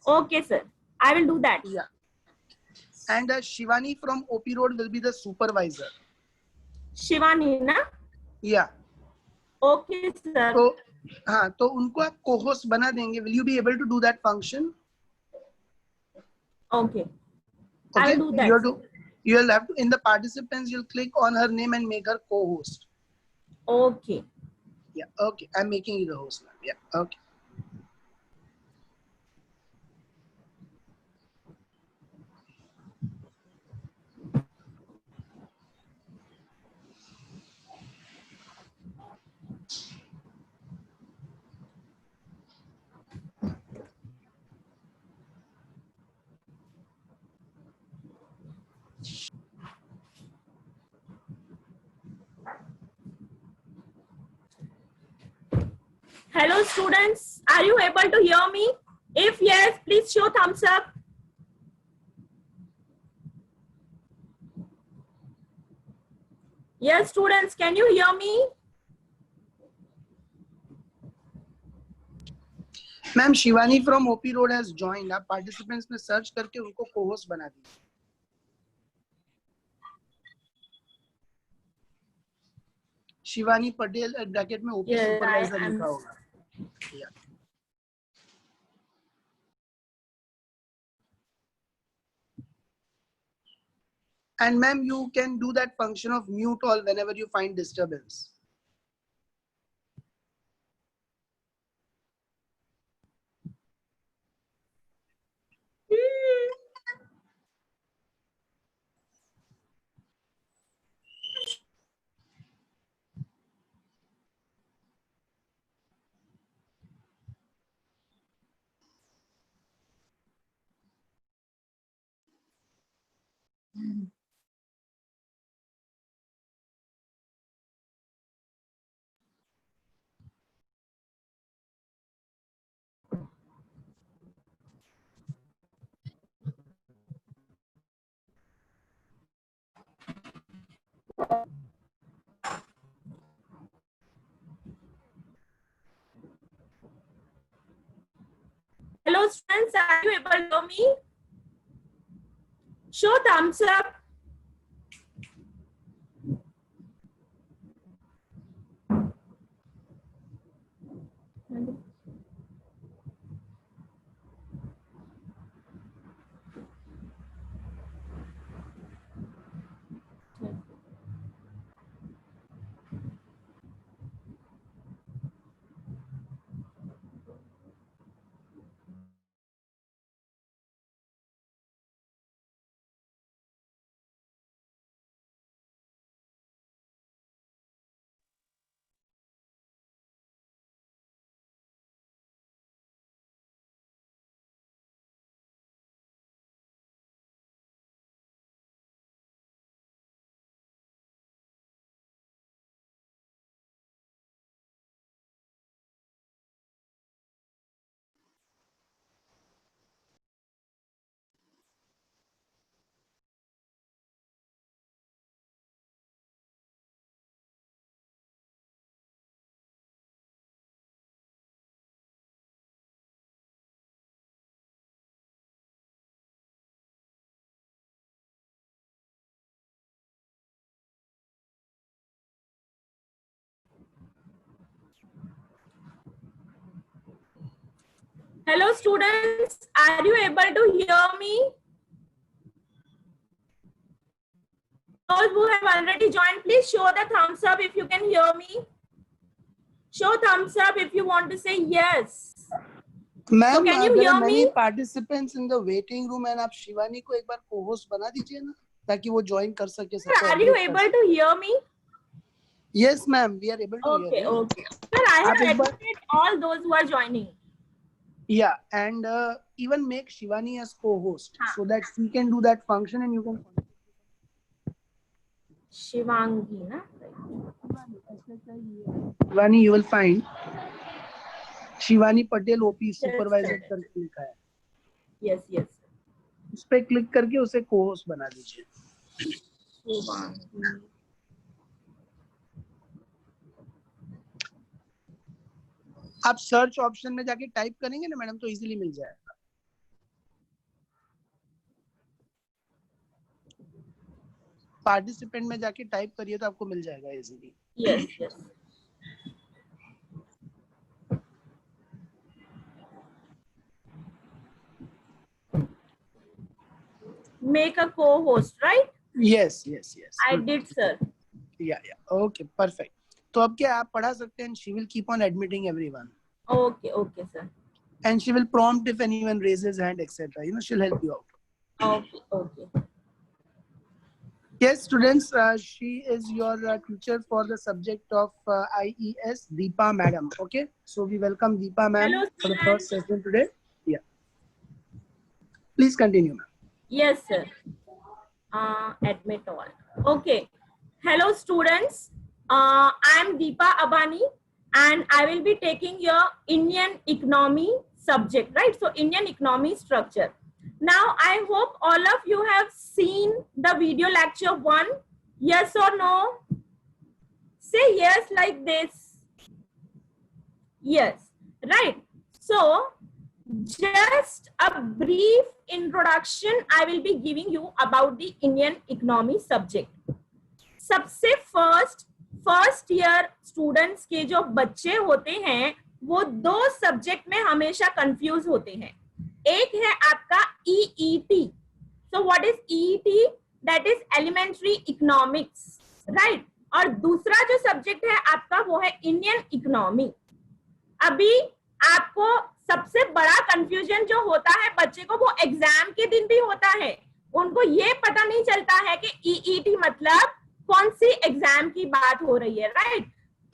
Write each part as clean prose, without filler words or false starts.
Okay, sir. I will do that. Yeah. And Shivani from OP Road will be the supervisor. Shivani, na? Yeah. Okay, sir. तो हाँ, तो उनको आप co-host बना देंगे. Will you be able to do that function? Okay. I Okay. will do that. You'll have to, in the participants, you'll click on her name and make her co-host. Okay. Yeah. Okay. I'm making you the host now. Yeah. Okay. Hello, students. Are you able to hear me? If yes, please show thumbs up. Yes, students, can you hear me? Ma'am Shivani from OP road has joined. आप participants में search करके उनको co-host बना दीजिए. Shivani Patel bracket में OP supervisor लिखा होगा. Yeah. And ma'am, you can do that function of mute all whenever you find disturbance. Hello, students. Are you able to hear me? Show thumbs up. Hello, students. Are you able to hear me? Those who have already joined, please show the thumbs up if you can hear me. Show thumbs up if you want to say yes. Ma'am, can you there are hear many me? participants in the waiting room and आप शिवानी को एक बार co-host बना दीजिए ना, ताकि वो join कर सके. Are you able to hear me? Yes, ma'am. We are able to hear you. Okay. Sir, I have accepted all those who are joining. Yeah, and even make Shivani as co-host so that she can do that function and you can. Shivangi, na? Shivani, you will find Shivani Patel OP supervisor करके लिखा है. Yes, yes. उस पे click करके उसे co-host बना दीजिए. Shivangi. आप सर्च ऑप्शन में जाके टाइप करेंगे ना मैडम, तो इजीली मिल जाएगा. पार्टिसिपेंट में जाके टाइप करिए तो आपको मिल जाएगा easily. Yes, yes. Make a co-host, right? Yes, yes, yes. I did, sir. Yeah, yeah. Okay, perfect. तो अब क्या आप पढ़ा सकते हैं? She will keep on admitting everyone. Okay, okay, sir. And she will prompt if anyone raises hand, etc. You know, she'll help you out. Okay, okay. Yes, students, she is your teacher for the subject of IES, Deepa Madam. Okay, so we welcome Deepa Ma'am Hello, for the students. first session today. Yeah. Please continue, ma'am. Yes, sir. Admit all. Okay. Hello, students. I am Deepa Abani, and I will be taking your Indian economy subject, right? So, Indian economy structure. Now, I hope all of you have seen the video lecture 1. Yes or no? Say yes like this. Yes, right. So, just a brief introduction I will be giving you about the Indian economy subject. सबसे first year students के जो बच्चे होते हैं वो दो subject में हमेशा कंफ्यूज होते हैं. एक है आपका EET. So what is EET? That is elementary economics, right. और दूसरा जो सब्जेक्ट है आपका वो है इंडियन इकोनॉमी. अभी आपको सबसे बड़ा कंफ्यूजन जो होता है बच्चे को वो एग्जाम के दिन भी होता है. उनको ये पता नहीं चलता है कि EET मतलब कौन सी एग्जाम की बात हो रही है, राइट.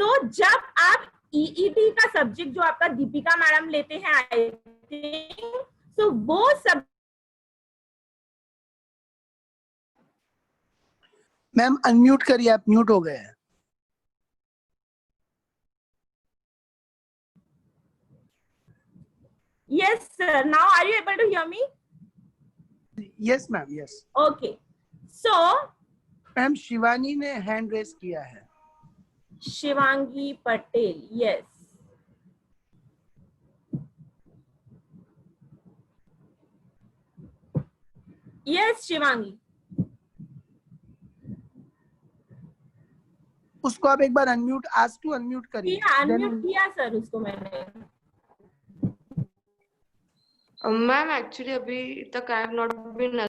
तो जब आप EET का सब्जेक्ट जो आपका दीपिका मैडम लेते हैं आई थिंक, तो वो सब मैम अनम्यूट करिए, आप म्यूट हो गए हैं. Yes, sir. Now, are you able to hear me? Yes, ma'am. Yes. Okay. So, ma'am Shivani ने हैंड रेस किया है. शिवांगी पटेल. Yes. Yes, शिवांगी. उसको आप एक बार अनम्यूट, आज टू अनम्यूट करिए. अनम्यूट किया सर उसको मैंने. मैम एक्चुअली अभी तक I have not been.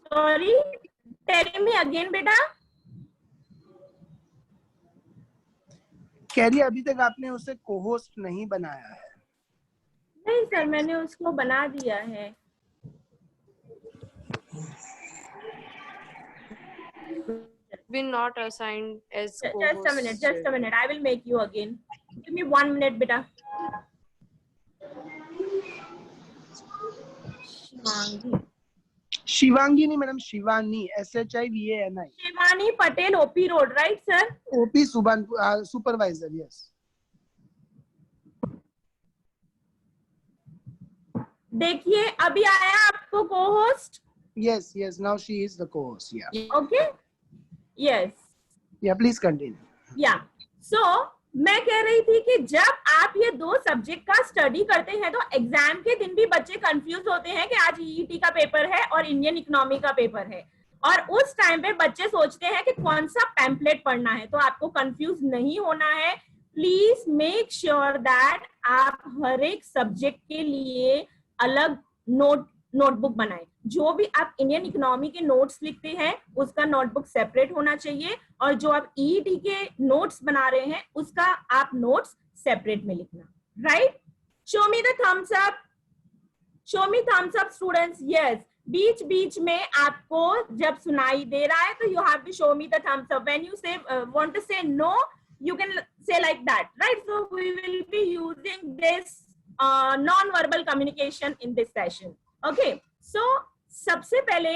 Sorry, tell me again बेटा. कैरी अभी तक आपने उसे को-होस्ट नहीं बनाया है. नहीं सर, मैंने उसको बना दिया है. Been not assigned as Just a minute. I will make you again. Give me 1 minute बेटा. शिवांगी नहीं madam, Shivani, SHIVANI. Shivani Patel, OP road, right sir. OP supervisor. Yes. देखिए अभी आया आपको co-host. Yes, yes. Now she is the co-host. Yeah. Okay. Yes. Yeah. Please continue. Yeah. So मैं कह रही थी कि जब आप ये दो सब्जेक्ट का स्टडी करते हैं तो एग्जाम के दिन भी बच्चे कंफ्यूज होते हैं कि आज EET का पेपर है और इंडियन इकोनॉमी का पेपर है, और उस टाइम पे बच्चे सोचते हैं कि कौन सा पैम्पलेट पढ़ना है. तो आपको कंफ्यूज नहीं होना है. प्लीज मेक श्योर दैट आप हर एक सब्जेक्ट के लिए अलग नोटबुक बनाएं. जो भी आप इंडियन इकोनॉमी के नोट्स लिखते हैं उसका नोटबुक सेपरेट होना चाहिए, और जो आप EET के नोट्स बना रहे हैं उसका आप नोट्स सेपरेट में लिखना, right. Show me the thumbs up. Show me thumbs up students. Yes, बीच बीच में आपको जब सुनाई दे रहा है तो you have to show me the thumbs up. When you say want to say no, you can say like that, right? So we will be using this non-verbal communication in this session. Okay, so सबसे पहले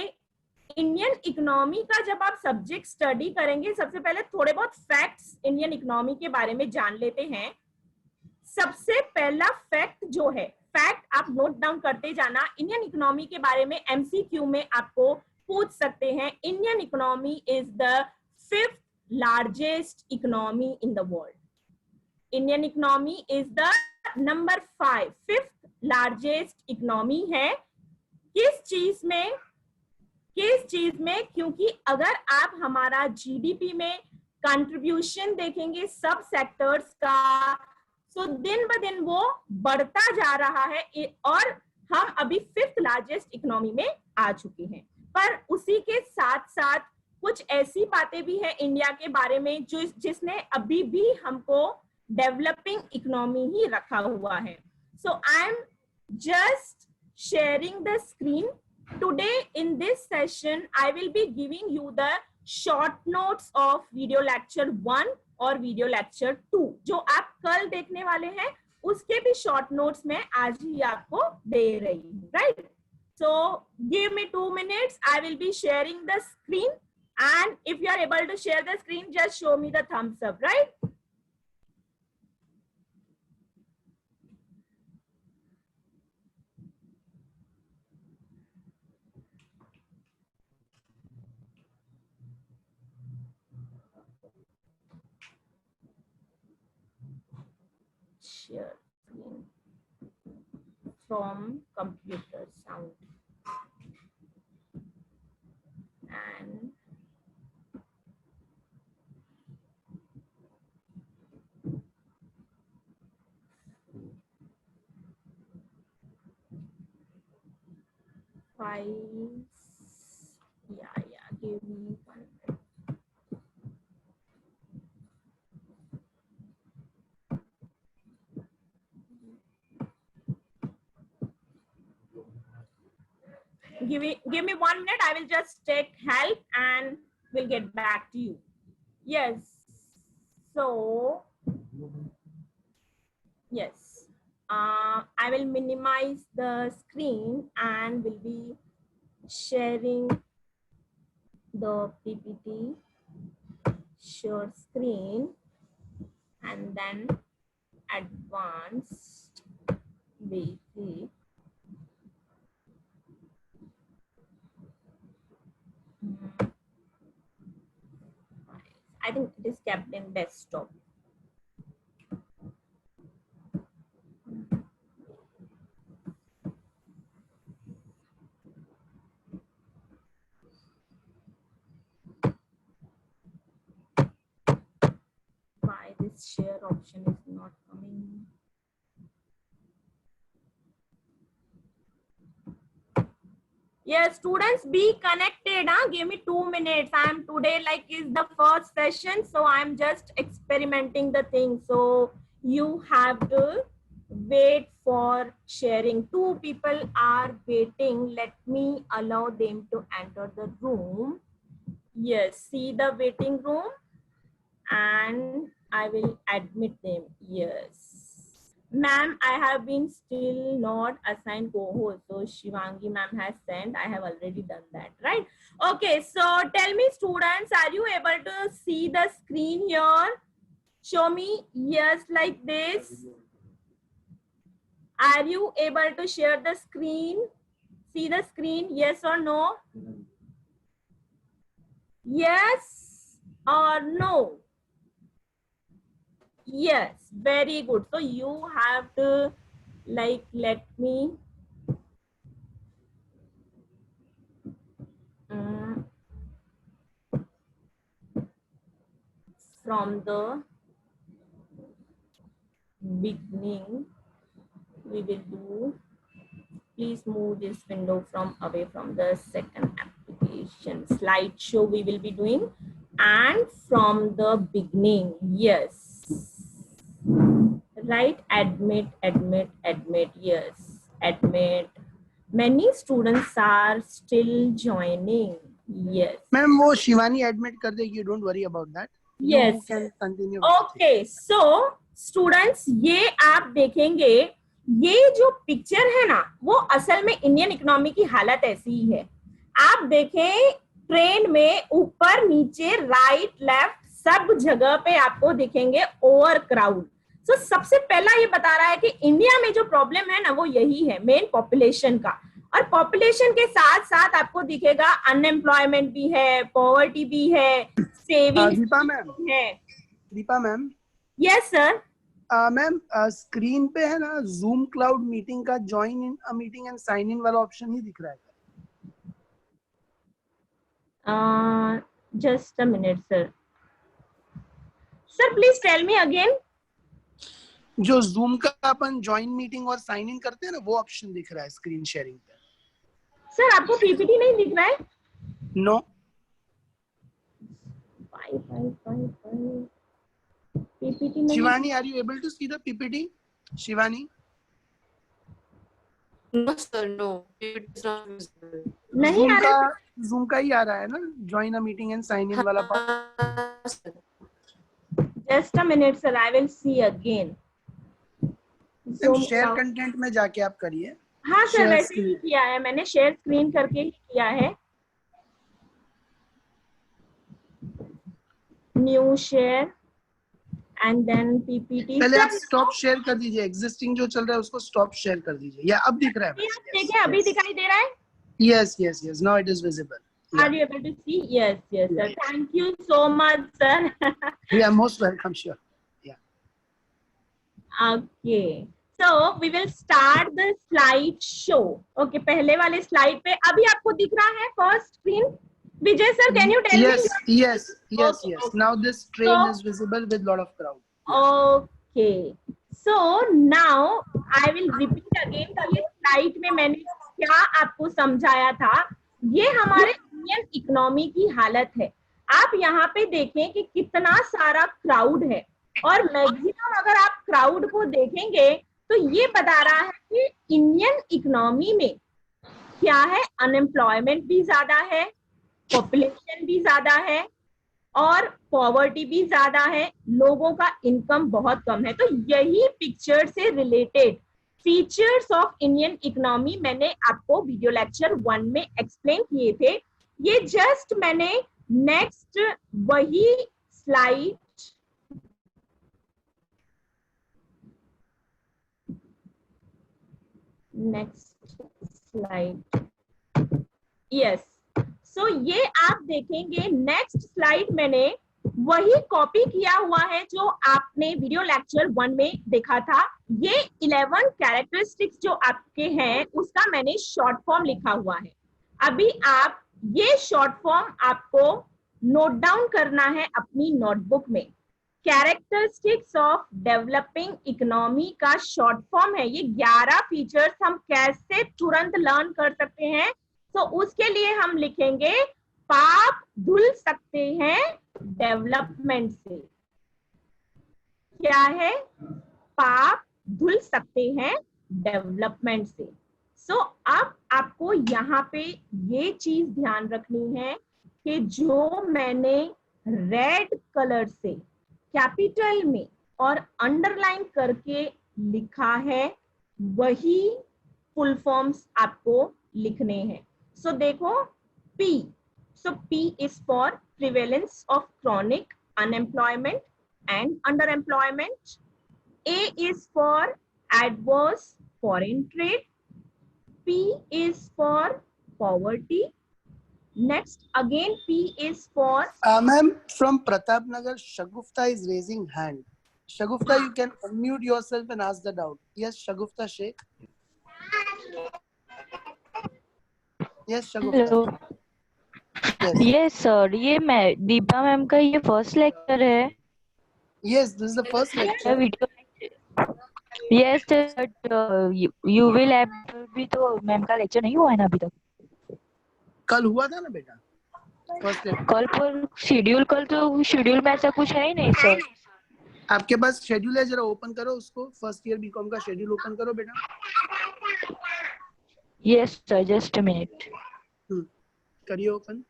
Indian economy का जब आप subject study करेंगे, सबसे पहले थोड़े बहुत फैक्ट्स इंडियन इकोनॉमी के बारे में जान लेते हैं. सबसे पहला फैक्ट जो है, फैक्ट आप नोट डाउन करते जाना. इंडियन इकोनॉमी के बारे में MCQ में आपको पूछ सकते हैं. Indian economy is the 5th largest economy in the world. Indian economy is the number 5th largest economy है. किस चीज में? किस चीज में? क्योंकि अगर आप हमारा जीडीपी में कंट्रीब्यूशन देखेंगे सब सेक्टर्स का, तो दिन ब दिन वो बढ़ता जा रहा है और हम अभी 5th लार्जेस्ट इकोनॉमी में आ चुके हैं। पर उसी के साथ साथ कुछ ऐसी बातें भी है इंडिया के बारे में जो जिसने अभी भी हमको डेवलपिंग इकोनॉमी ही रखा हुआ है। So I am just sharing the screen. Today in this session, I will be giving you the short notes of video lecture 1 और video lecture 2 जो आप कल देखने वाले हैं, उसके भी short notes मैं आज ही आपको दे रही हूँ, right? So give me 2 minutes. I will be sharing the screen, and if you are able to share the screen, just show me the thumbs up, right? Share screen from computer sound and files. Yeah, give me 1 minute. Give me 1 minute. I will just take help and we'll get back to you. Yes. So yes, I will minimize the screen and will be sharing the PPT share screen and then advanced basic. I think it is kept in desktop. Why this share option is not coming? Yes, students, be connected. Give me 2 minutes. I'm today like is the first session, so I'm just experimenting the thing. So you have to wait for sharing. 2 people are waiting. Let me allow them to enter the room. Yes, see the waiting room, and I will admit them. Yes. Ma'am, I have been still not assigned co-host. So Shivangi ma'am has sent. I have already done that, right? Okay, so tell me students, are you able to see the screen here? Show me yes like this. Are you able to share the screen? See the screen, yes or no? Yes or no? Yes, very good. So you have to like let me from the beginning we will do. Please move this window from away from the second application. Slideshow we will be doing, and from the beginning. Yes. Right, admit. Yes, admit. Many students are still joining. Yes. Ma'am, वो Shivani admit कर देगी. You don't worry about that. Yes. You can continue. Okay, so students, ये आप देखेंगे, ये जो picture है ना, वो असल में इंडियन इकोनॉमी की हालत ऐसी ही है. आप देखें ट्रेन में ऊपर नीचे राइट लेफ्ट सब जगह पे आपको दिखेंगे ओवर क्राउड. तो सबसे पहला ये बता रहा है कि इंडिया में जो प्रॉब्लम है ना वो यही है, मेन पॉपुलेशन का. और पॉपुलेशन के साथ साथ आपको दिखेगा अनएम्प्लॉयमेंट भी है, पॉवर्टी भी है, सेविंग है. Deepa ma'am. Yes sir. Ma'am screen पे है ना जूम क्लाउड मीटिंग का join in a meeting and sign in वाला ऑप्शन ही दिख रहा है. Just a minute, sir. Sir, please tell me again. जो जूम का अपन ज्वाइन मीटिंग और साइन इन करते हैं ना, वो ऑप्शन दिख रहा है स्क्रीन शेयरिंग पे. सर, आपको पीपीटी नहीं दिख रहा है? नो. पीपीटी नहीं. Shivani, are you able to see the PPT? Shivani? No, sir, no. It is not visible. नहीं आ रहा है. जूम का ही आ रहा है ना, join a meeting and sign in वाला part. Sir. Just a minute, sir. I will see again. Share content में जाके आप करिए. हाँ सर, Share वैसे ही screen. किया है मैंने, शेयर स्क्रीन करके ही किया है. New share and then PPT. पहले आप स्टॉप शेयर कर दीजिए. एग्जिस्टिंग जो चल रहा है उसको स्टॉप शेयर कर दीजिए. या अब दिख रहा है? देखें, अभी दिखाई दे रहा है. Yes yes yes, now it is visible. Are you able to see? Yes, yes, sir. Thank you so much, sir. You are most welcome, sure. Yeah. Okay. So we will start the slide show. Okay, पहले वाले slide पे अभी आपको दिख रहा है first screen? Vijay sir, can you tell Yes, me? yes, yes, Okay, yes. okay. Now this train So- is visible with lot of crowd. Okay. So now I will repeat again. तो ये slide में मैंने क्या आपको समझाया था, ये हमारे इंडियन इकोनॉमी की हालत है. आप यहाँ पे देखें कि कितना सारा क्राउड है, और मैक्सिमम अगर आप क्राउड को देखेंगे तो ये बता रहा है कि इंडियन इकोनॉमी में क्या है, अनएम्प्लॉयमेंट भी ज्यादा है, पॉपुलेशन भी ज्यादा है, और पॉवर्टी भी ज्यादा है, लोगों का इनकम बहुत कम है. तो यही पिक्चर से related features of Indian economy मैंने आपको वीडियो लेक्चर 1 में एक्सप्लेन किए थे. ये जस्ट मैंने नेक्स्ट वही स्लाइड यस. सो ये आप देखेंगे नेक्स्ट स्लाइड मैंने वही कॉपी किया हुआ है जो आपने वीडियो लेक्चर 1 में देखा था. ये 11 कैरेक्टरिस्टिक्स जो आपके हैं उसका मैंने शॉर्ट फॉर्म लिखा हुआ है. अभी आप ये शॉर्ट फॉर्म आपको नोट डाउन करना है अपनी नोटबुक में. कैरेक्टरिस्टिक्स ऑफ डेवलपिंग इकोनॉमी का शॉर्ट फॉर्म है. ये 11 फीचर्स हम कैसे तुरंत लर्न कर सकते हैं, तो उसके लिए हम लिखेंगे पाप धुल सकते हैं डेवलपमेंट से. क्या है? पाप धुल सकते हैं डेवलपमेंट से. सो अब आपको यहाँ पे ये चीज ध्यान रखनी है कि जो मैंने रेड कलर से कैपिटल में और अंडरलाइन करके लिखा है वही फुल फॉर्म्स आपको लिखने हैं. सो देखो, P. So P is for prevalence of chronic unemployment and underemployment. A is for adverse foreign trade. P is for poverty. Next, again P is for. Ma'am, from Pratap Nagar, Shagufta is raising hand. Shagufta, you can unmute yourself and ask the doubt. Yes, Shagufta Sheikh. Yes, Shagufta. Hello. Yes. Yes sir, ये मैं Deepa ma'am का ये first lecture है. Yes, this is the first lecture. Video. Yes sir, you will have भी तो ma'am का lecture नहीं हुआ है ना अभी तक. कल हुआ था ना बेटा, फर्स्ट lecture. कल पर शेड्यूल में ऐसा कुछ है ही नहीं सर. आपके पास शेड्यूल है, जरा ओपन करो उसको. फर्स्ट ईयर बीकॉम का शेड्यूल ओपन करो बेटा. Yes sir, just a minute. करिए ओपन.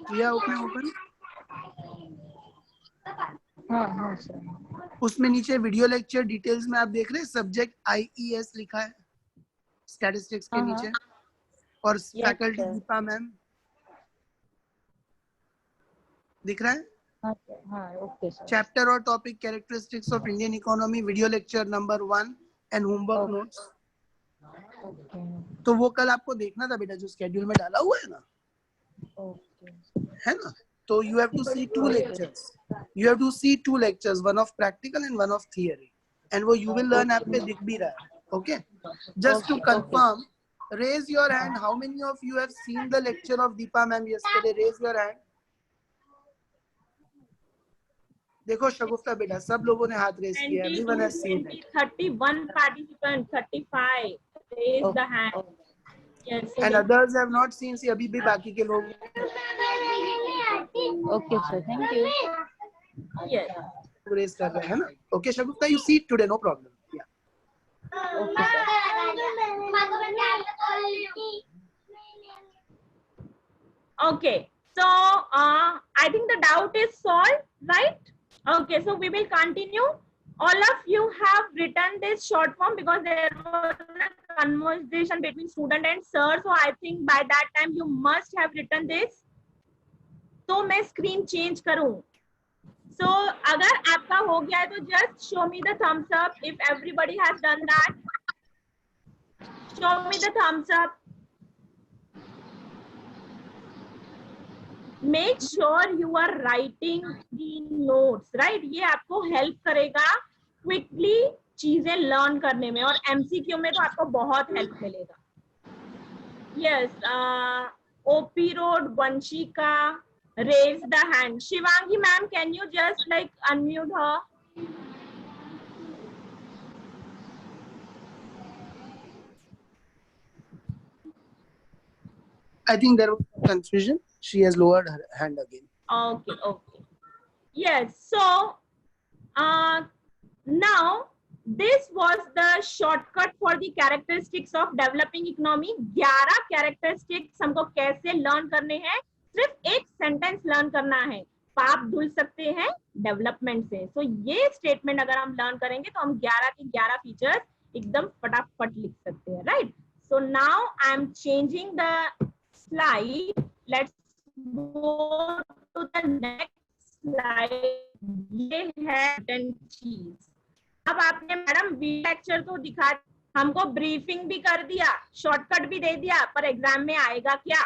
किया ओपन. हाँ सर. उसमें नीचे वीडियो लेक्चर डिटेल्स में आप देख रहे हैं सब्जेक्ट IES लिखा है स्टैटिस्टिक्स के नीचे, और फैकल्टी दीपा मैम दिख रहा है. हाँ ओके सर. चैप्टर और topic characteristics of Indian economy, video lecture number 1 and homework notes. तो वो कल आपको देखना था बेटा, जो स्केड्यूल में डाला हुआ है ना, है ना. तो you have to see two lectures. You have to see two lectures, one of practical and one of theory. And वो you will learn आप पे दिख भी रहा है. Okay. Just to confirm, Raise your hand. How many of you have seen the lecture of Deepa ma'am yesterday? Raise your hand. देखो शगुफ्ता बेटा, सब लोगों ने हाथ रेस किया. 22, Everyone has seen it. 31 participant, 35. Raise the hand. Yes. So And others have not seen. See, अभी भी बाकी के लोग. Okay, sir. Thank you. yes. Race कर रहे हैं ना. Okay, Shagufta, you see it today, no problem. Yeah. Okay, sir. Okay. So I think the doubt is solved, right? Okay. So we will continue. All of you have written this short form because there was a conversation between student and sir. So I think by that time you must have written this. तो मैं screen change करूँ. So अगर आपका हो गया है तो just show me the thumbs up if everybody has done that. Show me the thumbs up. Make sure you are writing the notes, right? ये आपको help करेगा quickly चीजें learn करने में और MCQ में तो आपको बहुत help मिलेगा. Yes, OP Road, Vanshika, raise the hand. Shivangi ma'am, can you just like unmute her? I think there was confusion. She has lowered her hand again. Okay, okay. Yes, so now this was the shortcut for the characteristics of developing economy. 11 characteristics हमको कैसे learn करने हैं, सिर्फ एक sentence learn करना है. पाप धुल सकते हैं डेवलपमेंट से. So ये statement अगर हम learn करेंगे तो हम 11 के 11 features एकदम फटाफट लिख सकते हैं, right? So now I am changing the slide. Let's go to the next slide. ये है चीज. अब आपने मैडम लेक्चर तो दिखा, हमको ब्रीफिंग भी कर दिया, शॉर्टकट भी दे दिया, पर एग्जाम में आएगा क्या?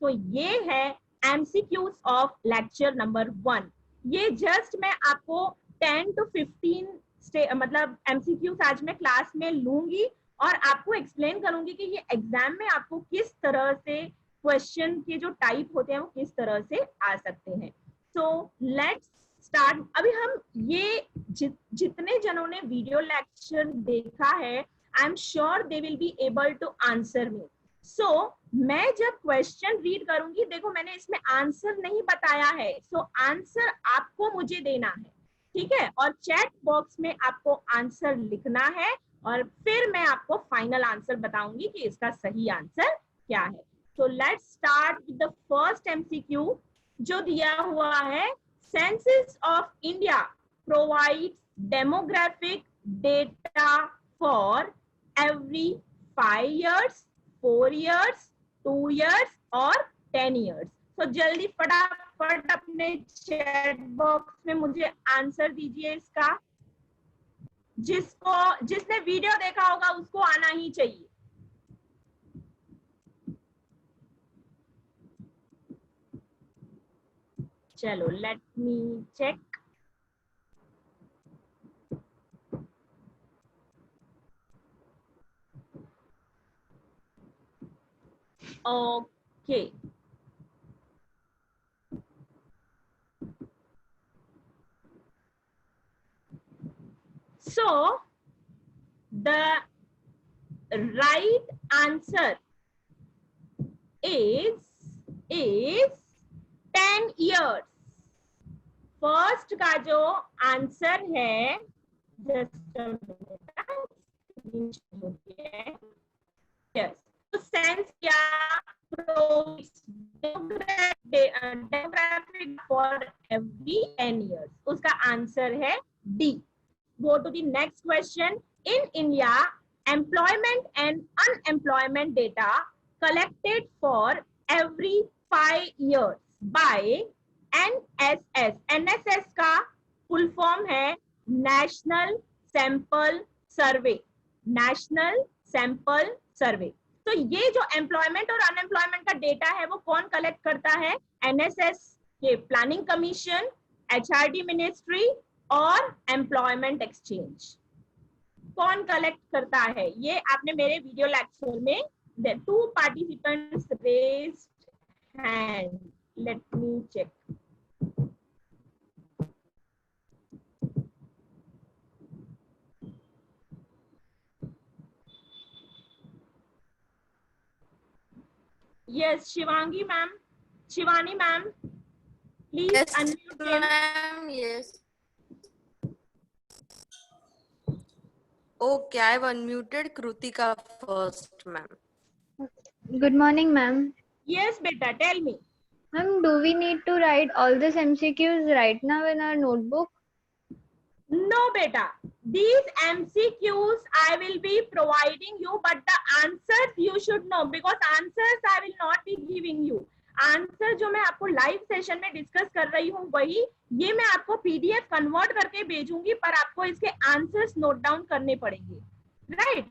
तो ये है एमसीक्यूज ऑफ लेक्चर नंबर 1. ये जस्ट मैं आपको 10 to 15 मतलब एमसीक्यूज आज मैं क्लास में लूंगी और आपको एक्सप्लेन करूंगी कि ये एग्जाम में आपको किस तरह से क्वेश्चन के जो टाइप होते हैं वो किस तरह से आ सकते हैं. So let's start. अभी हम ये जितने जनों ने वीडियो लेक्चर देखा है, I am sure they will be able to answer me. So मैं जब क्वेश्चन रीड करूंगी, देखो मैंने इसमें आंसर नहीं बताया है, सो आंसर आपको मुझे देना है, ठीक है? और चैट बॉक्स में आपको आंसर लिखना है और फिर मैं आपको फाइनल आंसर बताऊंगी कि इसका सही आंसर क्या है. So let's start with the first MCQ जो दिया हुआ है. Census of India provides demographic data for every 5 years, 4 years, 2 years और 10 years. So जल्दी फटाफट अपने चैट बॉक्स में मुझे आंसर दीजिए इसका. जिसने वीडियो देखा होगा उसको आना ही चाहिए. चलो let me check. Okay, so the right answer is 10 years. First का जो आंसर है, सेंस या डेमोग्राफिक फॉर एवरी 10 years, उसका आंसर है D. Go to the next question. In India employment and unemployment data collected for every 5 years by NSS. NSS का full form है national sample survey. National sample survey. तो ये जो employment और unemployment का data है वो कौन कलेक्ट करता है? NSS के प्लानिंग कमीशन, HRD मिनिस्ट्री और एम्प्लॉयमेंट एक्सचेंज. कौन कलेक्ट करता है? ये आपने मेरे वीडियो लेक्चर में the two participants raised hand. Let me check. Yes, Shivangi ma'am, Shivani ma'am, please Yes, unmute them. ma'am. Yes. Okay, I've unmuted Krutika first, ma'am. Good morning, ma'am. Yes, beta, tell me. Ma'am, do we need to write all these MCQs right now in our notebook? No, beta. These MCQs I will be providing you, but the answers you should know, because answers I will not be giving you. Answer जो मैं आपको live session में discuss कर रही हूँ वही ये मैं आपको पीडीएफ कन्वर्ट करके भेजूंगी, पर आपको इसके आंसर्स नोट डाउन करने पड़ेंगे, right?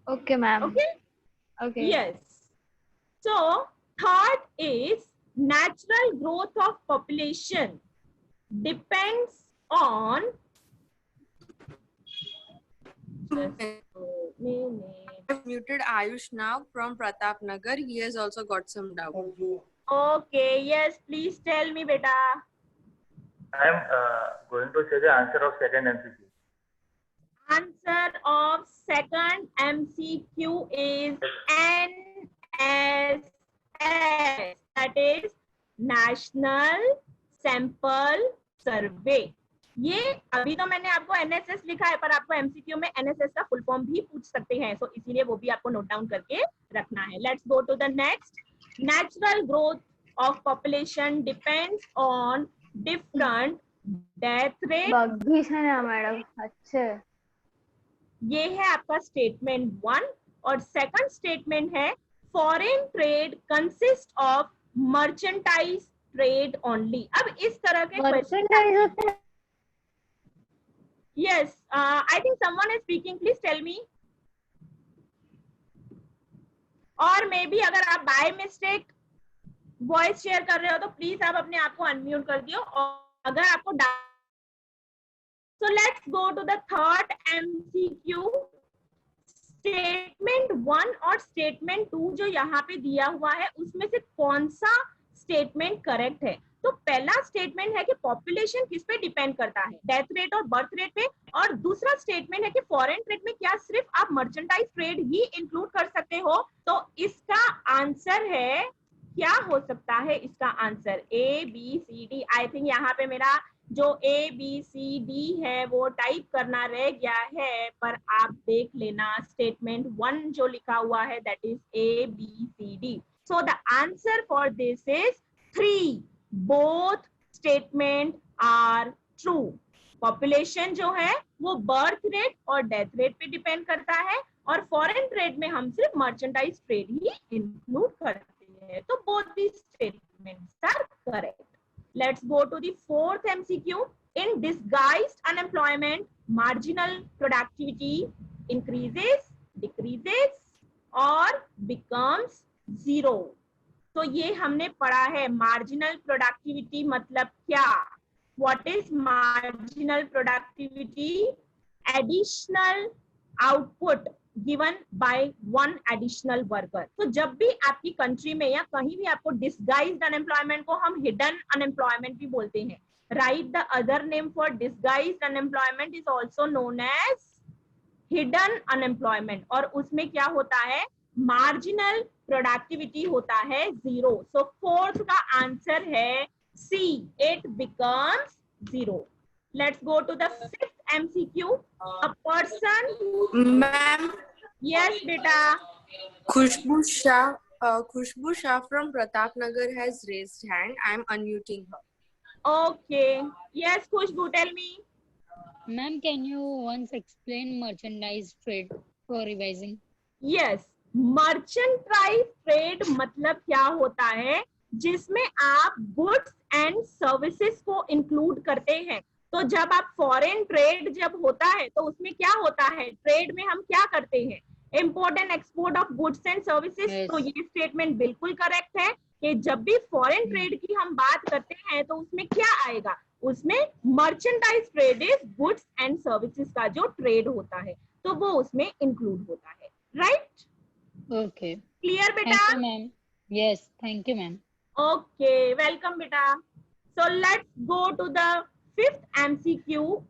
Okay, ma'am. Okay. Okay. Yes. So third is natural growth of population depends on I've muted Ayush now from Pratap Nagar. He has also got some doubt. Okay, yes, please tell me, beta. I am going to say the answer of second MCQ. Answer of second MCQ is NSS, that is National Sample Survey. ये अभी तो मैंने आपको NSS लिखा है, पर आपको MCQ में एनएसएस का फुल फॉर्म भी पूछ सकते हैं, तो इसीलिए वो भी आपको नोट डाउन करके रखना है. Let's go to the next. Natural growth of population depends on different death rate. बग्गी है ना मैडम. अच्छे. ये है आपका स्टेटमेंट 1 और सेकंड स्टेटमेंट है foreign trade consist of merchandise trade only. अब इस तरह के question. Yes, I think someone is speaking. Please tell me. और मे बी अगर आप बाय मिस्टेक वॉइस शेयर कर रहे हो तो प्लीज आप अपने आप को अनम्यूट कर दियो. और अगर आपको so let's go to the third MCQ. Statement 1 और स्टेटमेंट 2 जो यहाँ पे दिया हुआ है उसमें से कौन सा स्टेटमेंट करेक्ट है? तो पहला स्टेटमेंट है कि पॉपुलेशन किस पे डिपेंड करता है, डेथ रेट और बर्थ रेट पे. और दूसरा स्टेटमेंट है कि फॉरेन ट्रेड में क्या सिर्फ आप मर्चेंटाइज ट्रेड ही इंक्लूड कर सकते हो. तो इसका आंसर है, क्या हो सकता है इसका answer? A B C D. I think यहाँ पे मेरा जो ए बी सी डी है वो टाइप करना रह गया है, पर आप देख लेना स्टेटमेंट 1 जो लिखा हुआ है that is A B C D. So the answer for this is 3. Both statement are true. Population जो है वो बर्थ रेट और डेथ रेट पे डिपेंड करता है, और फॉरेन ट्रेड में हम सिर्फ मर्चेंटाइज ट्रेड ही इंक्लूड करते हैं. तो both the statements are correct. Let's go to the fourth MCQ. In disguised unemployment, marginal productivity increases, decreases, or becomes zero. तो ये हमने पढ़ा है. मार्जिनल प्रोडक्टिविटी मतलब क्या? What is marginal productivity? Additional output given by one additional worker. तो जब भी आपकी कंट्री में या कहीं भी आपको डिसगाइज्ड अनएम्प्लॉयमेंट को हम हिडन अनएम्प्लॉयमेंट भी बोलते हैं, right? The other name for disguised unemployment is also known as hidden unemployment. और उसमें क्या होता है? मार्जिनल प्रोडक्टिविटी होता है 0. सो फोर्थ का आंसर है सी, it becomes 0. Let's go to the fifth MCQ. A person. Ma'am. Yes, beta. Khushbu Shah from Pratap Nagar has raised hand. I am unmuting her. Okay. Yes, Khushbu, tell me. Ma'am, can you once explain merchandise trade for revising? Yes. Merchandise trade मतलब क्या होता है? जिसमें आप goods and services को include करते हैं. तो जब आप फॉरेन ट्रेड जब होता है तो उसमें क्या होता है? ट्रेड में हम क्या करते हैं? Import and export of goods and services. तो ये स्टेटमेंट बिल्कुल करेक्ट है कि जब भी फॉरेन ट्रेड की हम बात करते हैं तो उसमें क्या आएगा? उसमें merchandise trade is goods and services का जो ट्रेड होता है, तो वो उसमें इंक्लूड होता है, राइट? Okay. क्लियर बेटा? Thank you, ma'am. Yes, thank you, ma'am. Okay, welcome beta. So let's go to the fifth MCQ.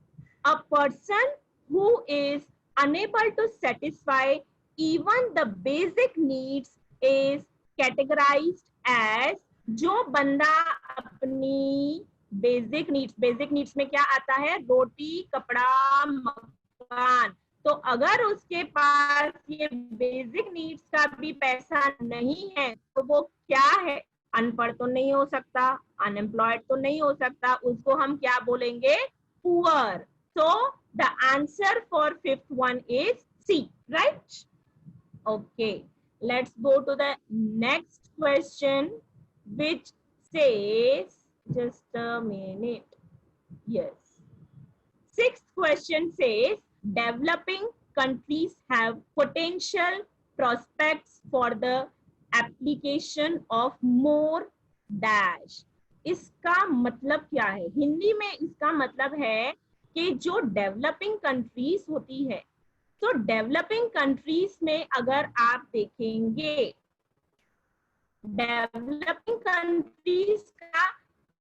A person who is unable to satisfy even the basic needs is categorized as, जो बंदा अपनी basic needs में क्या आता है, रोटी कपड़ा मकान, तो अगर उसके पास ये बेसिक नीड्स का भी पैसा नहीं है तो वो क्या है, अनपढ़ तो नहीं हो सकता, अनएम्प्लॉयड तो नहीं हो सकता, उसको हम क्या बोलेंगे, poor. So the answer for fifth one is C, right? Okay, let's go to the next question which says, just a minute, yes, sixth question says, developing countries have potential prospects for the application of more dash. इसका मतलब क्या है? हिंदी में इसका मतलब है कि जो डेवलपिंग कंट्रीज होती है, तो डेवलपिंग कंट्रीज में अगर आप देखेंगे, डेवलपिंग कंट्रीज का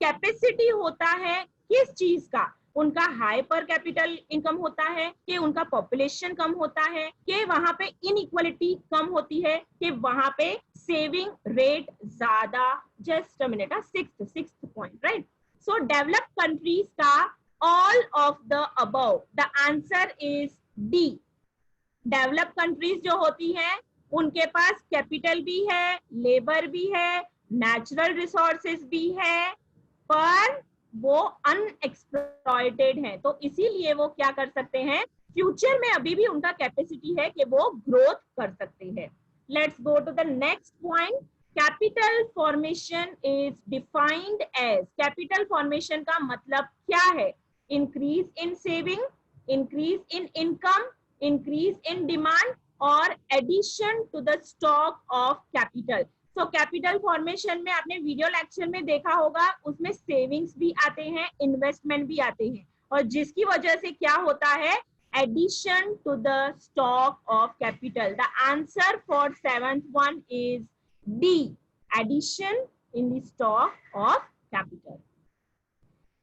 कैपेसिटी होता है किस चीज का, उनका हाई पर कैपिटल इनकम होता है, कि उनका पॉपुलेशन कम होता है, कि वहां पे इनइक्वालिटी कम होती है, कि वहां पे सेविंग रेट ज्यादा. Just a minute, sixth point, right? So developed countries का all of the above. The answer is D. Develop countries जो होती हैं उनके पास कैपिटल भी है, लेबर भी है, नेचुरल रिसोर्सेज भी है, पर वो अनएक्सप्लॉइटेड है, तो इसीलिए वो क्या कर सकते हैं, फ्यूचर में अभी भी उनका कैपेसिटी है कि वो ग्रोथ कर सकते हैं. Let's go to the next point. Capital formation is defined as, capital formation का मतलब क्या है, increase in saving, increase in income, increase in demand और addition to the stock of capital. So capital formation में आपने video lecture में देखा होगा, उसमें सेविंग्स भी आते हैं, इन्वेस्टमेंट भी आते हैं, और जिसकी वजह से क्या होता है, addition to the stock of capital. The answer for seventh one is D, addition in the stock of capital.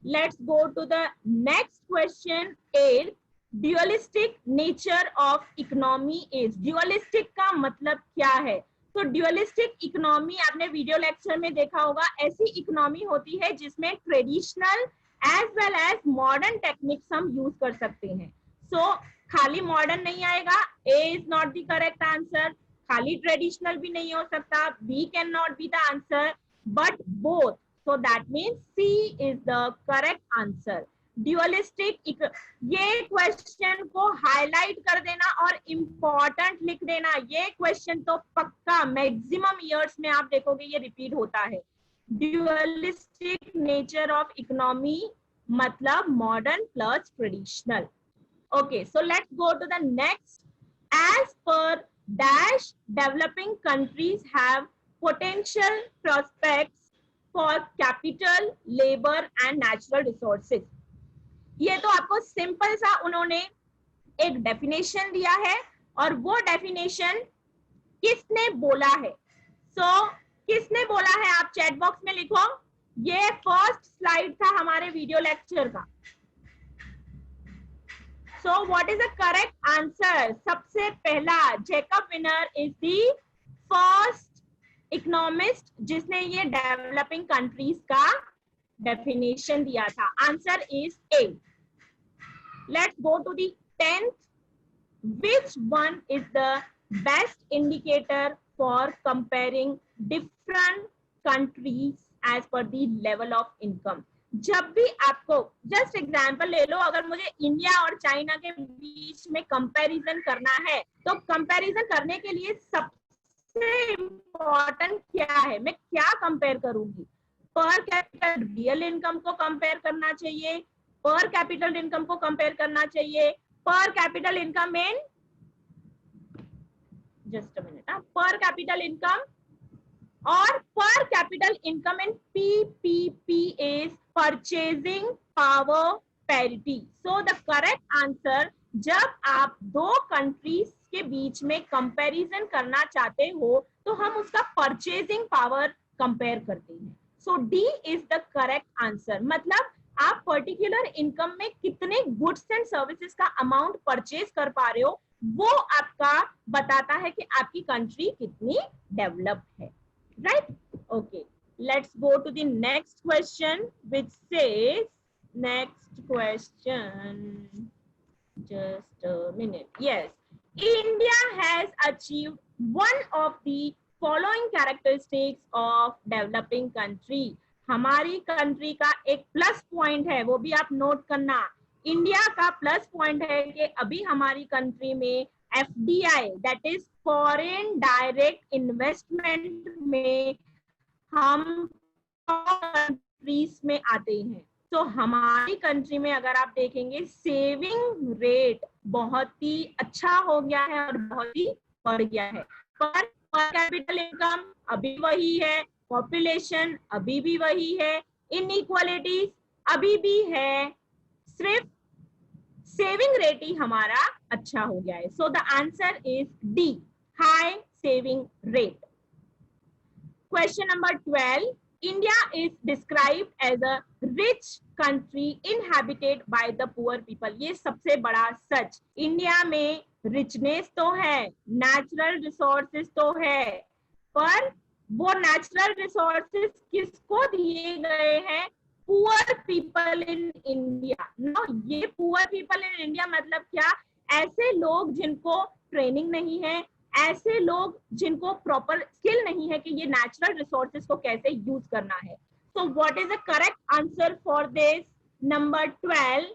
Let's go to the next question. Eight, dualistic nature of economy is. Dualistic का मतलब क्या है? तो dualistic economy आपने video lecture में देखा होगा, ऐसी इकोनॉमी होती है जिसमें traditional as well as modern techniques हम यूज कर सकते हैं. सो खाली मॉडर्न नहीं आएगा, ए is not the correct answer, खाली ट्रेडिशनल भी नहीं हो सकता, B can not be the answer, but both. So that means C is the correct answer. Dualistic, ये क्वेश्चन को हाईलाइट कर देना और इम्पोर्टेंट लिख देना. ये क्वेश्चन तो पक्का मैक्सिमम इयर्स में आप देखोगे ये रिपीट होता है. ड्यूअलिस्टिक नेचर ऑफ इकोनॉमी मतलब modern plus traditional. Okay, so let's go to the next. As per dash developing countries have potential prospects for capital, labour and natural resources. ये तो आपको सिंपल सा उन्होंने एक डेफिनेशन दिया है, और वो डेफिनेशन किसने बोला है? किसने बोला है, आप चैट बॉक्स में लिखो. ये फर्स्ट स्लाइड था हमारे वीडियो लेक्चर का. सो what is the correct answer? सबसे पहला Jacob winner is the first economist जिसने ये डेवलपिंग कंट्रीज का डेफिनेशन दिया था. Answer is A. Let's go to the 10th. Which one is the best indicator for comparing different countries as per the level of income? जब भी आपको just example ले लो, अगर मुझे इंडिया और चाइना के बीच में कंपैरिजन करना है, तो कंपैरिजन करने के लिए सबसे इम्पोर्टेंट क्या है, मैं क्या कंपेयर करूंगी? पर कैपिटल रियल इनकम को कंपेयर करना चाहिए, पर कैपिटल इनकम को कंपेयर करना चाहिए, पर capital income in, just a minute, पर कैपिटल इनकम, और पर capital income in PPP is purchasing power parity. So the correct answer, जब आप दो कंट्रीज के बीच में कंपैरिजन करना चाहते हो तो हम उसका परचेजिंग पावर कंपेयर करते हैं. So D is the correct answer. मतलब आप पर्टिकुलर इनकम में कितने गुड्स एंड सर्विसेज का अमाउंट परचेज कर पा रहे हो वो आपका बताता है कि आपकी कंट्री कितनी डेवलप्ड है. Right? Okay, let's go to the next question which says, next question, just a minute. Yes, India has achieved one of the following characteristics of developing country. हमारी कंट्री का एक प्लस पॉइंट है, वो भी आप note करना. India का plus point है कि अभी हमारी कंट्री में FDI, that is foreign direct investment में हम कंट्रीज में आते हैं. तो हमारी कंट्री में अगर आप देखेंगे सेविंग रेट बहुत ही अच्छा हो गया है और बहुत ही बढ़ गया है. पर कैपिटल इनकम अभी वही है, पॉपुलेशन अभी भी वही है, इनइक्वालिटीज अभी भी है, सिर्फ सेविंग रेट ही हमारा अच्छा हो गया है. सो the answer is D, high saving rate. Question number 12. India is described as a rich country inhabited by the poor people. ये सबसे बड़ा सच. इंडिया में रिचनेस तो है, नेचुरल रिसोर्सेज तो है, पर वो नेचुरल रिसोर्सेज किसको दिए गए हैं? Poor people in India. No, ये पुअर पीपल इन इंडिया मतलब क्या? ऐसे लोग जिनको ट्रेनिंग नहीं है, ऐसे लोग जिनको प्रॉपर स्किल नहीं है कि ये नेचुरल रिसोर्सेज को कैसे यूज करना है. So what is the correct answer for this? Number 12,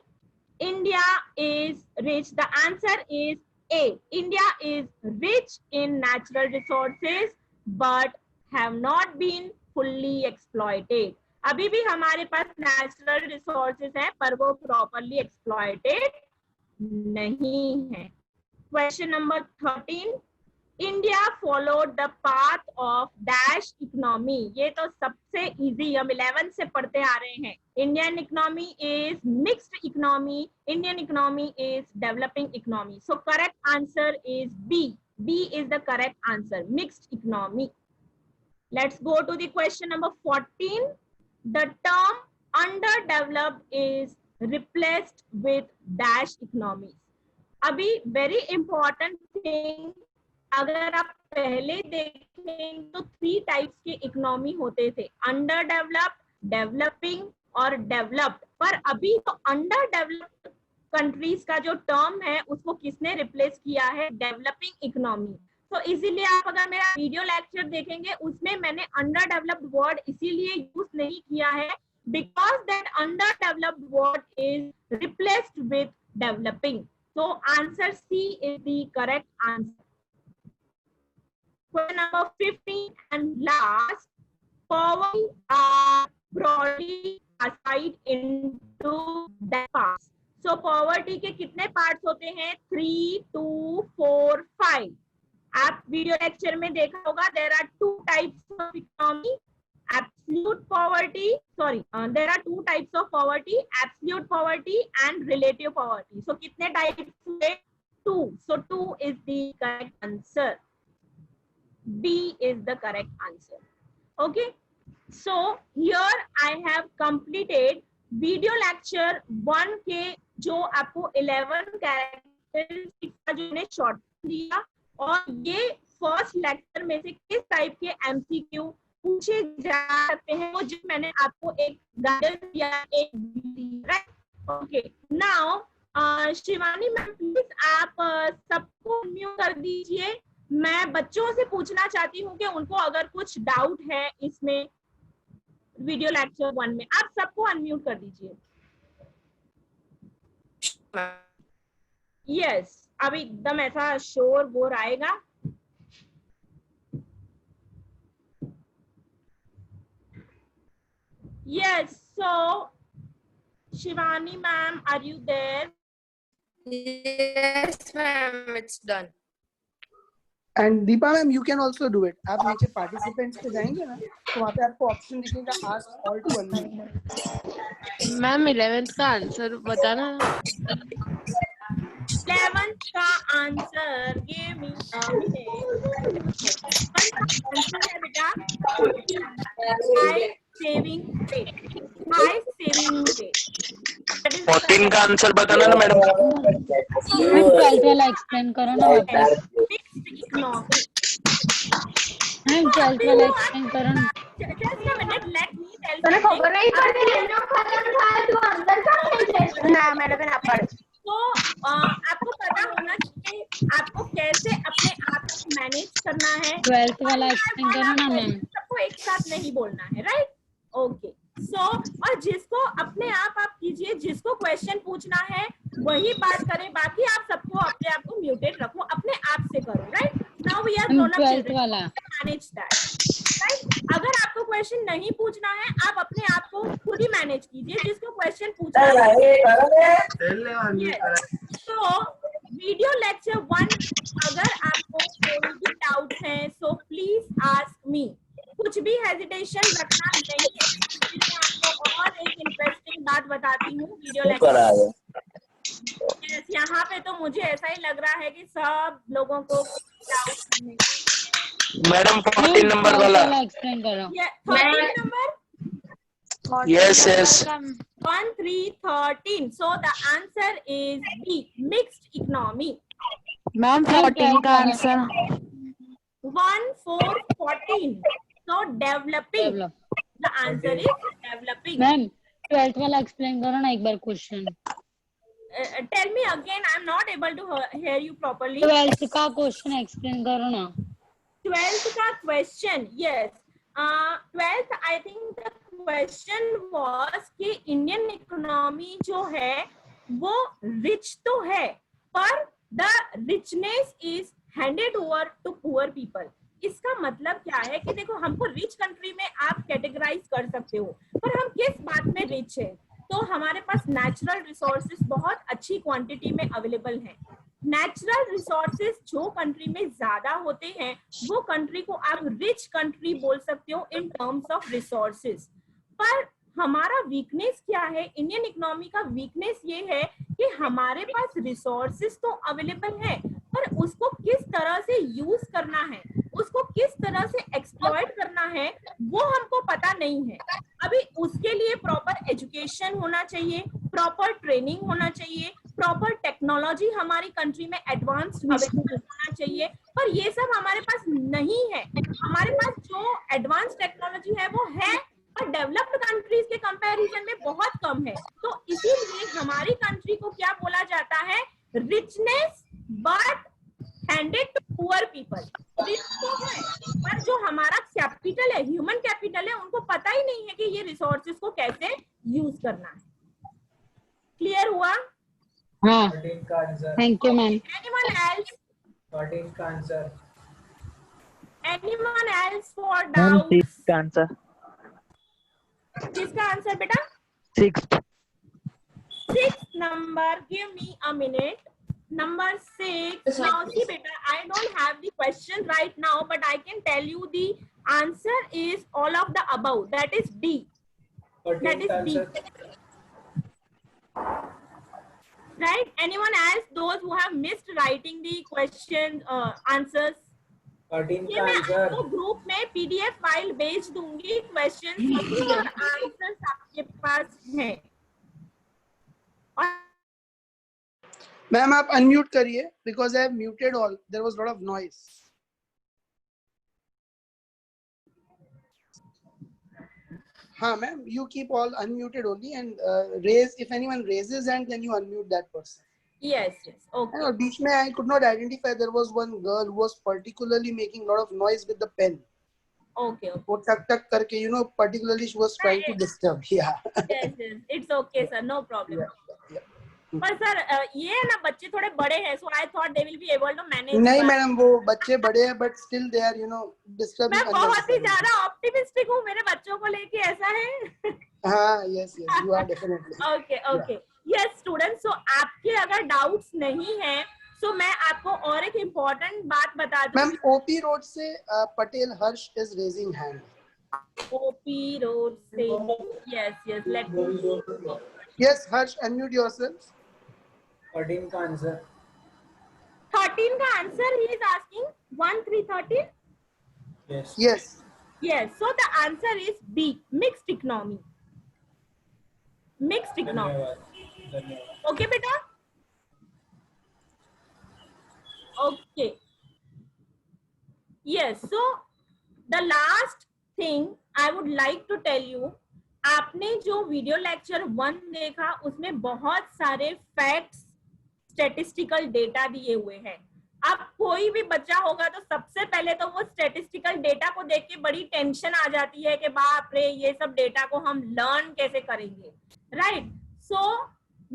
India is rich. The answer is A, India is rich in natural resources but have not been fully exploited. अभी भी हमारे पास natural resources हैं पर वो properly exploited नहीं है. Question number 13. India followed the path of dash economy. ये तो सबसे इजी, हम 11 से पढ़ते आ रहे हैं. Indian economy is mixed economy, Indian economy is developing economy. So correct answer is B. B is the correct answer, mixed economy. Let's go to the question number 14. The term underdeveloped is replaced with dash economy. अभी very important thing, अगर आप पहले देखें तो 3 types के economy होते थे, under developed, developing और डेवलप्ड. पर अभी तो अंडर डेवलप्ड कंट्रीज का जो टर्म है उसको किसने रिप्लेस किया है? Developing economy. तो इसीलिए आप अगर मेरा वीडियो लेक्चर देखेंगे उसमें मैंने अंडर डेवलप्ड वर्ड इसीलिए यूज नहीं किया है because that under developed word is replaced with developing. So answer C is the correct answer. Question number 15 and last. Poverty are broadly classified into that parts. So poverty के कितने parts होते हैं? 3, 2, 4, 5. आप video lecture में देखा होगा. There are 2 types of economy. Absolute poverty, there are 2 types of poverty, absolute poverty and relative poverty. So कितने types हुए? 2. So 2 is the correct answer. B is the correct answer. Okay. So here I have completed video lecture 1 के जो आपको 11 characteristics का जो ने short दिया, और ये फर्स्ट लेक्चर में से किस टाइप के MCQ पूछे जा सकते हैं वो जो मैंने आपको एक गाइडेंस दिया, एक. Okay, now Shivani ma'am please आप सबको म्यूट कर दीजिए. मैं बच्चों से पूछना चाहती हूँ कि उनको अगर कुछ डाउट है इसमें वीडियो लेक्चर 1 में, आप सबको अनम्यूट कर दीजिए. यस, अब एकदम ऐसा शोर वोर आएगा. Yes, so Shivani ma'am, are you there? Yes, ma'am, it's done. And Deepa ma'am, you can also do it. आप नीचे participants पे जाएंगे ना, तो वहाँ पे आपको ऑप्शन दिखेगा ask all to unmute. Ma'am 11th का आंसर बताना. 11th का answer. Give me a minute. Answer है बेटा high saving rate. High saving rate 14 का आंसर बताना ना मैडम. मैम 12th वाला एक्सप्लेन करो ना वापस. Mixed economy. मैम 12th वाला एक्सप्लेन करो ना. Just a minute, let me tell तूने something. खबर नहीं पड़ती रहना खबर खाए तू अंदर का नहीं ना मैंने भी ना पढ़. तो आपको पता होना चाहिए आपको कैसे अपने आप को मैनेज करना है. 12th वाला एक्सप्लेन करो ना मैम. सबको एक साथ नहीं बोलना है, राइट? ओके. सो और जिसको अपने आप कीजिए, जिसको क्वेश्चन पूछना है वही बात करें, बाकी आप सबको अपने आप को म्यूटेट रखो, अपने आप से करो, right? Now we are grown up 12th children, वाला. Manage that, right? अगर आपको क्वेश्चन नहीं पूछना है आप अपने आप को खुद ही मैनेज कीजिए. जिसको क्वेश्चन पूछना है तो वीडियो लेक्चर 1 अगर आपको कोई भी डाउट है सो प्लीज आस्क मी. कुछ भी हेजिटेशन रखना नहीं है. मैं आपको और एक इंटरेस्टिंग बात बताती हूँ वीडियो लेक्चर. यहाँ पे तो मुझे ऐसा ही लग रहा है कि सब लोगों को डाउट नहीं. मैडम 14 नंबर वाला एक्सप्लेन करो. 13 number. Yes yes 1 3 13. So the answer is B, mixed economy. Ma'am 14 का answer 1 4 14. So developing. The answer is developing. Ma'am 12th वाला एक्सप्लेन करो ना एक बार question. Tell me again. I'm not able to hear you properly. 12th का question explain करो ना. 12th का question, yes. 12th I think the question was कि Indian economy जो है वो रिच तो है पर the richness is handed over to poor people. इसका मतलब क्या है कि देखो हमको रिच कंट्री में आप कैटेगराइज कर सकते हो, पर हम किस बात में रिच है? तो हमारे पास नेचुरल रिसोर्सेज बहुत अच्छी क्वांटिटी में अवेलेबल हैं. नेचुरल रिसोर्सेज जो कंट्री में ज्यादा होते हैं वो कंट्री को आप रिच कंट्री बोल सकते हो इन टर्म्स ऑफ रिसोर्सेज. पर हमारा वीकनेस क्या है? इंडियन इकोनॉमी का वीकनेस ये है कि हमारे पास रिसोर्सेज तो अवेलेबल है पर उसको किस तरह से यूज करना है, उसको किस तरह से एक्सप्लॉइट करना है वो हमको पता नहीं है. अभी उसके लिए प्रॉपर एजुकेशन होना चाहिए, प्रॉपर ट्रेनिंग होना चाहिए, प्रॉपर टेक्नोलॉजी हमारी कंट्री में एडवांस्ड अवेलेबल होना चाहिए, पर ये सब हमारे पास नहीं है. हमारे पास जो एडवांस टेक्नोलॉजी है वो है पर डेवलप्ड कंट्रीज के कंपैरिजन में बहुत कम है. तो इसीलिए हमारी कंट्री को क्या बोला जाता है? Richness but handed to poor people. Rich तो है पर जो हमारा कैपिटल है, ह्यूमन कैपिटल है, उनको पता ही नहीं है कि ये रिसोर्सेज को कैसे यूज करना है. क्लियर हुआ? हाँ. Thank you ma'am. Anyone else? 14 का answer. Anyone else for doubts? का आंसर किसका आंसर बेटा? 6th. 6th number. Give me a minute. Number 6. Now see beta, I don't have the question right now, but I can tell you the answer is all of the above. That is D. That is D. Right? Anyone else? Those who have missed writing the question answers. 14 ये का मैं answer. आपको group में PDF file भेज दूंगी. Question और answers आपके पास हैं. मैम आप अनम्यूट करिए because I have muted all. There was lot of noise. हाँ ma'am, you keep all unmuted only and raise if anyone raises hand then you unmute that person. Yes, yes. Okay. और बीच में I could not identify. There was one girl who was particularly making a lot of noise with the pen. Okay. Okay. वो टक टक करके, you know, particularly she was trying to disturb. Yeah. Yes, yes. It's okay, sir. No problem. Yeah. पर sir ये है ना बच्चे थोड़े बड़े हैं, so I thought they will be able to manage. नहीं मैडम, वो बच्चे बड़े हैं but still they are, you know, disturbing. मैं बहुत ही ज्यादा ऑप्टिमिस्टिक हूँ मेरे बच्चों को लेके, ऐसा है? हाँ, yes, you are definitely. Okay. Yes, students. So आपके अगर डाउट्स नहीं है, so मैं आपको और एक इम्पोर्टेंट बात बता दूँ. मैम ओपी रोड से पटेल हर्ष is raising hand. OP road से. Yes. Let me. Yes, Harsh, unmute yourself. 14 का answer. answer he is asking 1, 3, 13? Yes. Yes. Yes. So the answer is B, mixed economy. Mixed economy. धन्यवाद. धन्यवाद. Okay, beta? Okay. Yes. So the last thing I would like to tell you, आपने जो video lecture 1 देखा उसमें बहुत सारे facts, statistical data दिए हुए हैं. अब कोई भी बच्चा होगा तो सबसे पहले तो वो स्टैटिस्टिकल डेटा को देख के बड़ी टेंशन आ जाती है कि बाप रे ये सब डेटा को हम लर्न कैसे करेंगे, राइट? सो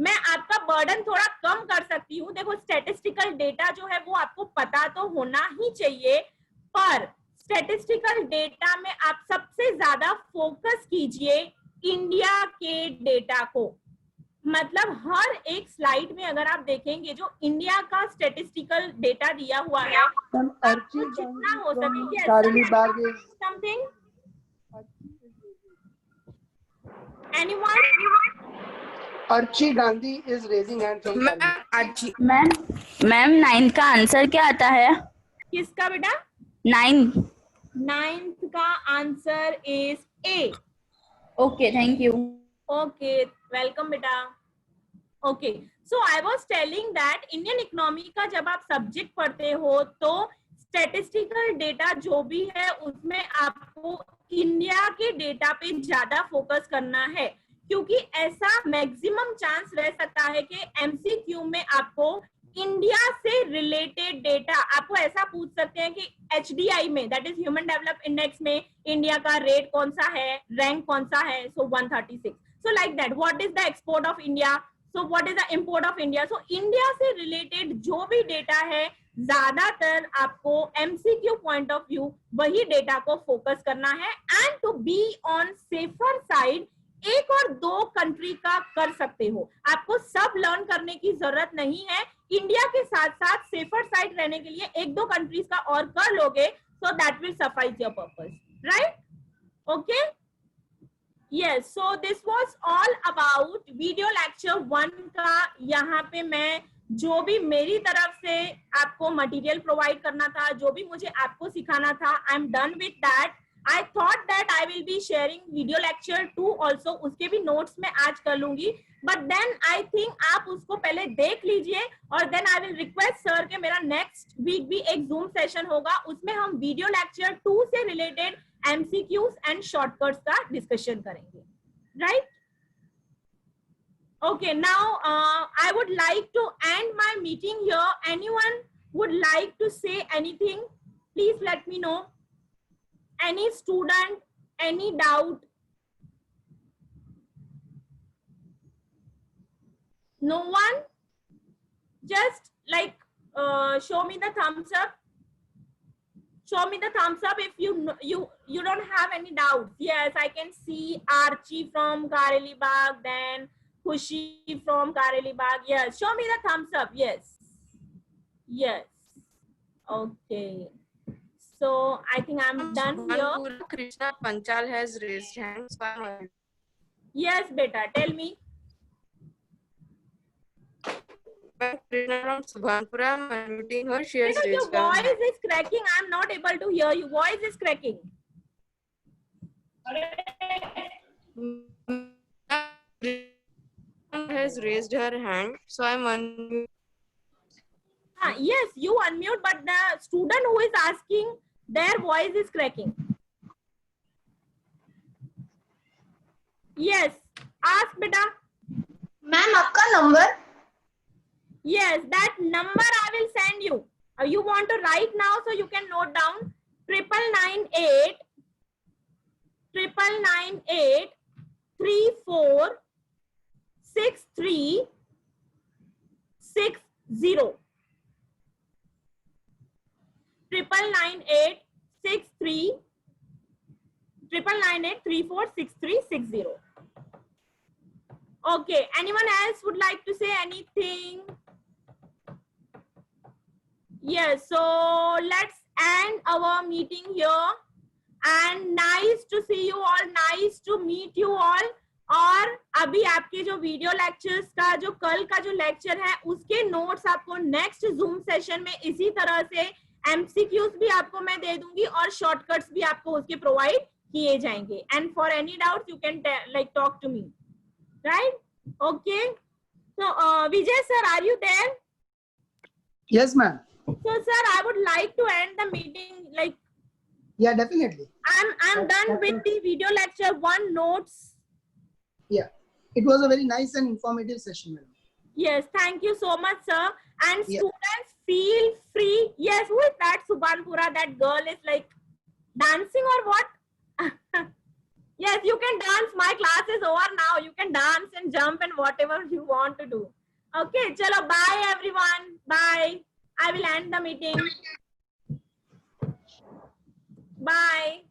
मैं आपका बर्डन थोड़ा कम कर सकती हूँ. देखो स्टैटिस्टिकल डेटा जो है वो आपको पता तो होना ही चाहिए, पर स्टैटिस्टिकल डेटा में आप सबसे ज्यादा फोकस कीजिए इंडिया के डेटा को. मतलब हर एक स्लाइड में अगर आप देखेंगे जो इंडिया का स्टैटिस्टिकल डेटा दिया हुआ है, आपको जितना हो सके something. Anyone? Archie Gandhi is raising hand from Kali. Ma'am 9 का आंसर क्या आता है? किसका बेटा? 9 का answer is A. Okay, thank you. Okay, welcome बेटा. Okay, so I was telling that Indian economy का जब आप सब्जेक्ट पढ़ते हो तो स्टैटिस्टिकल डेटा जो भी है उसमें आपको इंडिया के डेटा पे ज्यादा फोकस करना है, क्योंकि ऐसा मैक्सिमम चांस रह सकता है कि एमसीक्यू में आपको इंडिया से रिलेटेड डेटा आपको ऐसा पूछ सकते हैं कि एचडीआई में, that is human develop index में इंडिया का रेट कौन सा है, रैंक कौन सा है. So 136. So like that, what is the export of India, so what is the import of India. So India से रिलेटेड जो भी डेटा है ज्यादातर आपको एमसीक्यू पॉइंट ऑफ व्यू वही डेटा को फोकस करना है. And to be on safer side एक और 2 कंट्री का कर सकते हो, आपको सब लर्न करने की जरूरत नहीं है. इंडिया के साथ साथ सेफर साइड रहने के लिए 1-2 कंट्रीज का और कर लोगे, so that will suffice your purpose, right? Okay, yes. So this was all about video lecture 1 का. यहाँ पे मैं जो भी मेरी तरफ से आपको मटेरियल प्रोवाइड करना था, जो भी मुझे आपको सिखाना था, I am done with that. I thought that I will be sharing video lecture 2 also, उसके भी notes मैं आज कर लूंगी, but then I think आप उसको पहले देख लीजिए और then I will request sir के मेरा next week भी एक Zoom session होगा, उसमें हम video lecture 2 से related MCQs and shortcuts का discussion करेंगे, right? Okay, now I would like to end my meeting here. Anyone would like to say anything? Please let me know. Any student, any doubt? No one? Just like show me the thumbs up. Show me the thumbs up if you don't have any doubts. Yes, I can see Archie from Kareli Bagh, then Khushi from Kareli Bagh. Yes, show me the thumbs up. Yes. Yes. Okay. So I think I'm done here. Krishna Panchal has raised hands. Yes, beta. Tell me. Krishna from Subhanpura, I'm unmuting her. She has Your raised her voice hand. is cracking. I'm not able to hear you. Voice is cracking. Has raised her hand, so I'm unmuting. Yes, you unmute, but the student who is asking, their voice is cracking. Yes, ask beta. Ma'am आपका number? Yes, that number I will send you. You want to write now, so you can note down 9998 34 63 60. 9998 63 998 34 63 60. Okay, anyone else would like to say anything? Yes, so let's end our meeting here. And nice to see you all, nice to meet you all. और अभी आपके जो video lectures का जो कल का जो lecture है उसके नोट्स आपको नेक्स्ट जूम सेशन में इसी तरह से एमसीक्यूज भी आपको मैं दे दूंगी और शॉर्टकट्स भी आपको उसके प्रोवाइड किए जाएंगे. And for any doubt you can like talk to me, right? Okay, so Vijay sir, are you there? Yes, ma'am. So sir, I would like to end the meeting. Like, Yeah, definitely. I'm done with the video lecture 1 notes. Yeah, it was a very nice and informative session, madam. Yes, thank you so much, sir. And Yeah. students, feel free. Yes, who is that? Subhanpura, that girl is like dancing or what? Yes, you can dance. My class is over now. You can dance and jump and whatever you want to do. Okay, chalo, bye everyone. Bye. I will end the meeting. Bye.